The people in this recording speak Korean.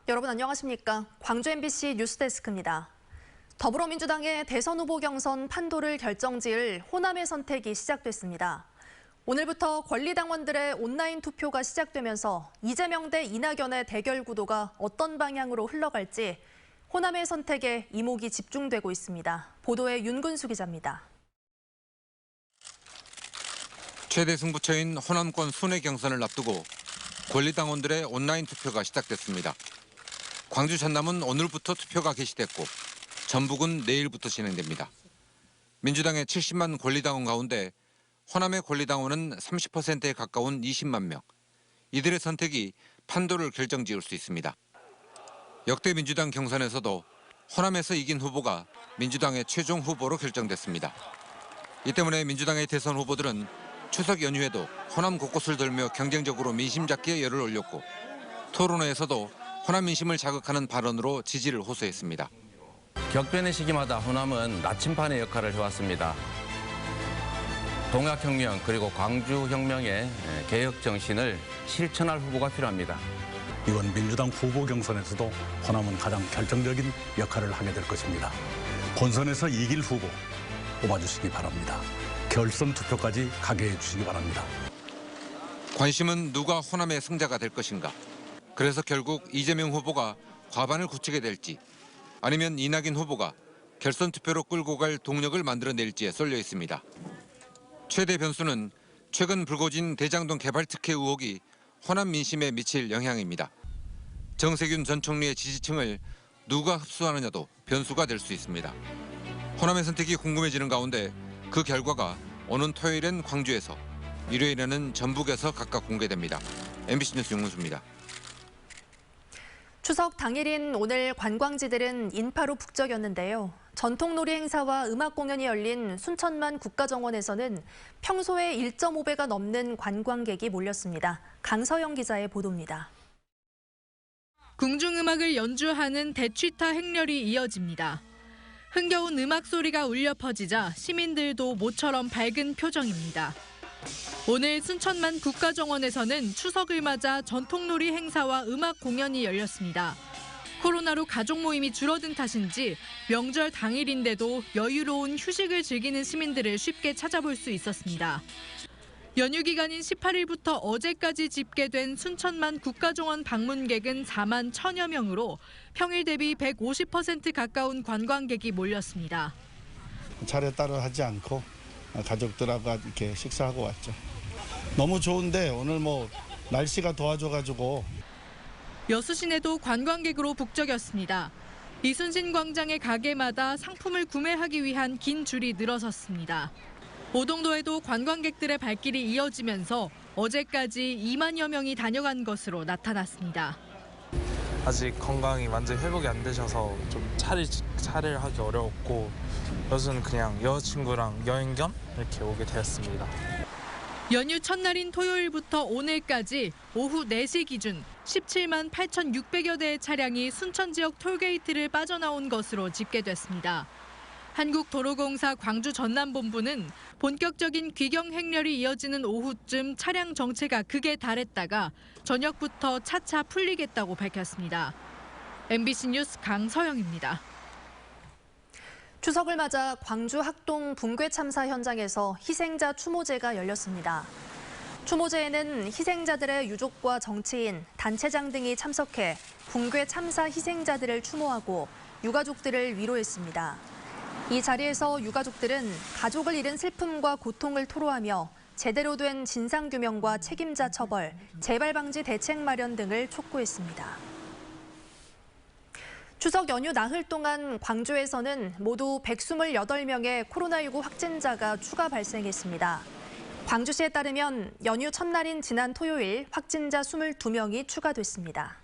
여러분 안녕하십니까? 광주 MBC 뉴스데스크입니다. 더불어민주당의 대선 후보 경선 판도를 결정지을 호남의 선택이 시작됐습니다. 오늘부터 권리당원들의 온라인 투표가 시작되면서 이재명 대 이낙연의 대결 구도가 어떤 방향으로 흘러갈지 호남의 선택에 이목이 집중되고 있습니다. 보도에 윤근수 기자입니다. 최대 승부처인 호남권 순회 경선을 앞두고 권리당원들의 온라인 투표가 시작됐습니다. 광주 전남은 오늘부터 투표가 개시됐고 전북은 내일부터 진행됩니다. 민주당의 70만 권리당원 가운데 호남의 권리당원은 30%에 가까운 20만 명. 이들의 선택이 판도를 결정지을 수 있습니다. 역대 민주당 경선에서도 호남에서 이긴 후보가 민주당의 최종 후보로 결정됐습니다. 이 때문에 민주당의 대선 후보들은 추석 연휴에도 호남 곳곳을 돌며 경쟁적으로 민심 잡기에 열을 올렸고 토론회에서도 호남 민심을 자극하는 발언으로 지지를 호소했습니다. 격변의 시기마다 호남은 나침반의 역할을 해왔습니다. 동학혁명 그리고 광주혁명의 개혁 정신을 실천할 후보가 필요합니다. 이번 민주당 후보 경선에서도 호남은 가장 결정적인 역할을 하게 될 것입니다. 본선에서 이길 후보 뽑아주시기 바랍니다. 결선 투표까지 가게 해주시기 바랍니다. 관심은 누가 호남의 승자가 될 것인가. 그래서 결국 이재명 후보가 과반을 굳히게 될지 아니면 이낙연 후보가 결선 투표로 끌고 갈 동력을 만들어낼지에 쏠려 있습니다. 최대 변수는 최근 불거진 대장동 개발 특혜 의혹이 호남 민심에 미칠 영향입니다. 정세균 전 총리의 지지층을 누가 흡수하느냐도 변수가 될 수 있습니다. 호남의 선택이 궁금해지는 가운데 그 결과가 오는 토요일엔 광주에서, 일요일에는 전북에서 각각 공개됩니다. MBC 뉴스 윤근수입니다. 추석 당일인 오늘 관광지들은 인파로 북적였는데요. 전통놀이 행사와 음악 공연이 열린 순천만 국가정원에서는 평소의 1.5배가 넘는 관광객이 몰렸습니다. 강서영 기자의 보도입니다. 궁중음악을 연주하는 대취타 행렬이 이어집니다. 흥겨운 음악 소리가 울려 퍼지자 시민들도 모처럼 밝은 표정입니다. 오늘 순천만 국가정원에서는 추석을 맞아 전통놀이 행사와 음악 공연이 열렸습니다. 코로나로 가족 모임이 줄어든 탓인지 명절 당일인데도 여유로운 휴식을 즐기는 시민들을 쉽게 찾아볼 수 있었습니다. 연휴 기간인 18일부터 어제까지 집계된 순천만 국가정원 방문객은 4만 1,000여 명으로 평일 대비 150% 가까운 관광객이 몰렸습니다. 차례 따라 하지 않고 가족들하고 이렇게 식사하고 왔죠. 너무 좋은데 오늘 날씨가 도와줘가지고. 여수시내도 관광객으로 북적였습니다. 이순신 광장의 가게마다 상품을 구매하기 위한 긴 줄이 늘어섰습니다. 오동도에도 관광객들의 발길이 이어지면서 어제까지 2만여 명이 다녀간 것으로 나타났습니다. 아직 건강이 완전히 회복이 안 되셔서 좀 차를 하기 어려웠고 여수는 그냥 여자친구랑 여행 겸 이렇게 오게 되었습니다. 연휴 첫날인 토요일부터 오늘까지 오후 4시 기준 17만 8,600여 대의 차량이 순천 지역 톨게이트를 빠져나온 것으로 집계됐습니다. 한국도로공사 광주 전남본부는 본격적인 귀경 행렬이 이어지는 오후쯤 차량 정체가 극에 달했다가 저녁부터 차차 풀리겠다고 밝혔습니다. MBC 뉴스 강서영입니다. 추석을 맞아 광주 학동 붕괴 참사 현장에서 희생자 추모제가 열렸습니다. 추모제에는 희생자들의 유족과 정치인, 단체장 등이 참석해 붕괴 참사 희생자들을 추모하고 유가족들을 위로했습니다. 이 자리에서 유가족들은 가족을 잃은 슬픔과 고통을 토로하며 제대로 된 진상규명과 책임자 처벌, 재발 방지 대책 마련 등을 촉구했습니다. 추석 연휴 나흘 동안 광주에서는 모두 128명의 코로나19 확진자가 추가 발생했습니다. 광주시에 따르면 연휴 첫날인 지난 토요일 확진자 22명이 추가됐습니다.